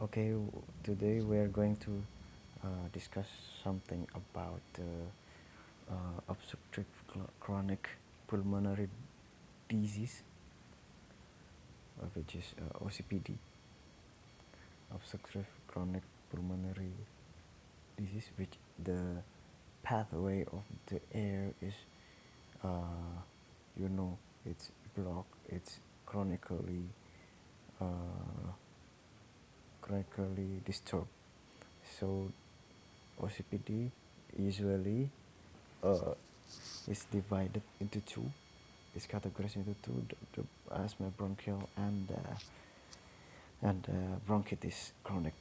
Okay, today we are going to discuss something about obstructive chronic pulmonary disease, which is OCPD, obstructive chronic pulmonary disease, which the pathway of the air is, uh, it's blocked, it's uh, chronically disturbed. So OCPD usually uh, is divided into two. It's categorized into two: the asthma, bronchial, and bronchitis, chronic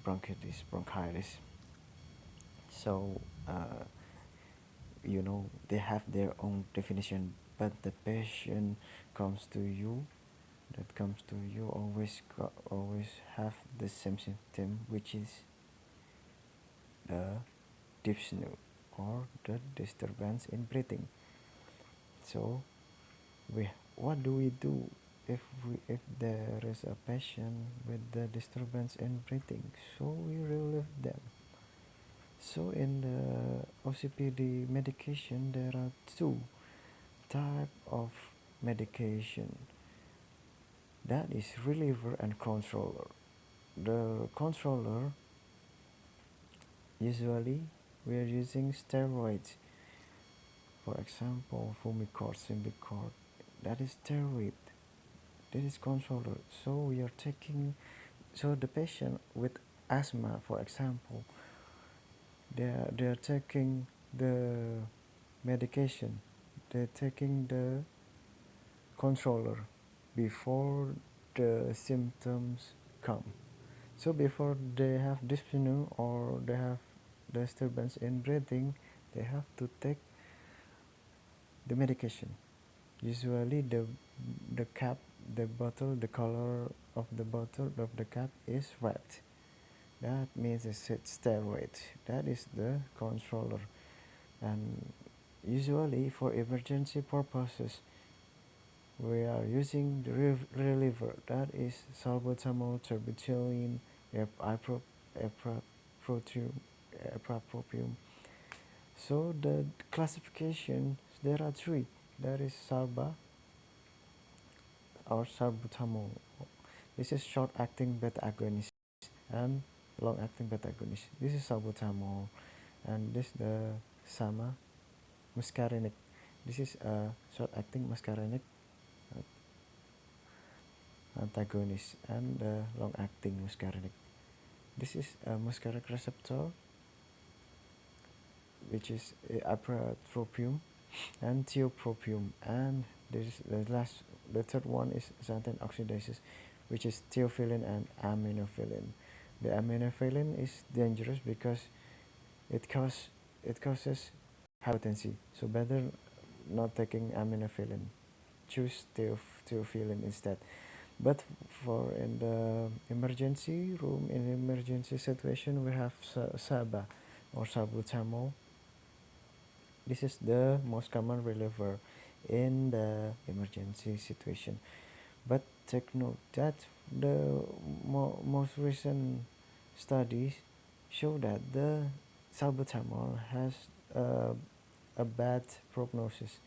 bronchitis. So they have their own definition, but the patient comes to you that comes to you always have the same symptom, which is the dyspnea or the disturbance in breathing. So we what do we do if there is a patient with the disturbance in breathing? So we relieve them. So in the OCPD medication, there are two type of medication. That is reliever and controller. The controller, usually we are using steroids. For example, Fumicort, Symbicort. That is steroid. This is controller. So we are taking. So the patient with asthma, for example, they are taking the medication. They're taking the controller before the symptoms come. So before they have dyspnea or they have disturbance in breathing, they have to take the medication. Usually the cap, the bottle, the color of the bottle of the cap is red. That means it's steroid. That is the controller. And usually for emergency purposes, we are using the reliever. That is salbutamol, terbutaline, eprapropium. eprapropium. So the classification, there are three. There is salba or salbutamol. This is short-acting beta agonist and long-acting beta agonist. This is salbutamol, and this the sama muscarinic. This is a short-acting muscarinic antagonist and the long-acting muscarinic. This is a muscarinic receptor, which is ipratropium and tiotropium, and this is the third one is xanthine oxidase, which is theophylline and aminophylline. The aminophylline is dangerous because it cause it causes hypotension. So better not taking aminophylline. Choose theophylline instead. But for in the emergency room, in emergency situation, we have SABA or salbutamol. This is the most common reliever in the emergency situation. But take note that the most recent studies show that the salbutamol has uh, a bad prognosis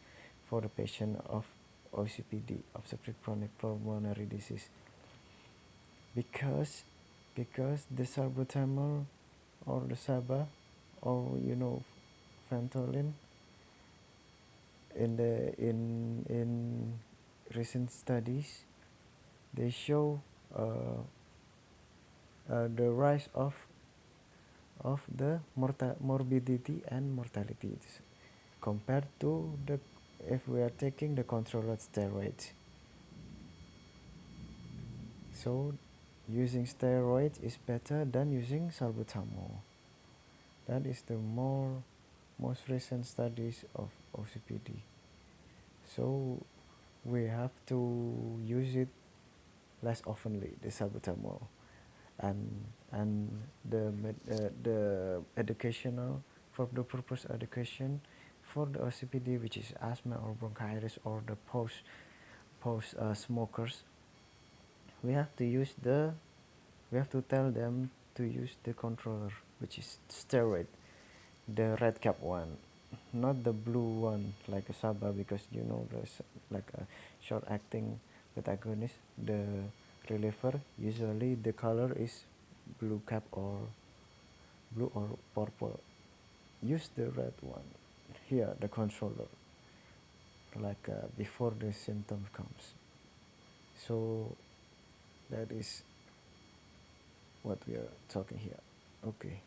for the patient of OCPD, obstructive chronic pulmonary disease, because the salbutamol or the SABA or Ventolin in recent studies, they show uh, the rise of the morbidity and mortality compared to the if we are taking the controlled steroids. So using steroids is better than using salbutamol. That is the most recent studies of OCPD. So we have to use it less oftenly, the salbutamol, and the educational, for the purpose education for the OCPD, which is asthma or bronchitis or the post smokers, we have to use the We have to tell them to use the controller, which is steroid, the red cap one, not the blue one like a Saba, because you know there's like a short acting protagonist. The reliever usually the color is blue cap or blue or purple. Use the red one. Here the controller, like before the symptom comes. So that is what we are talking here. Okay.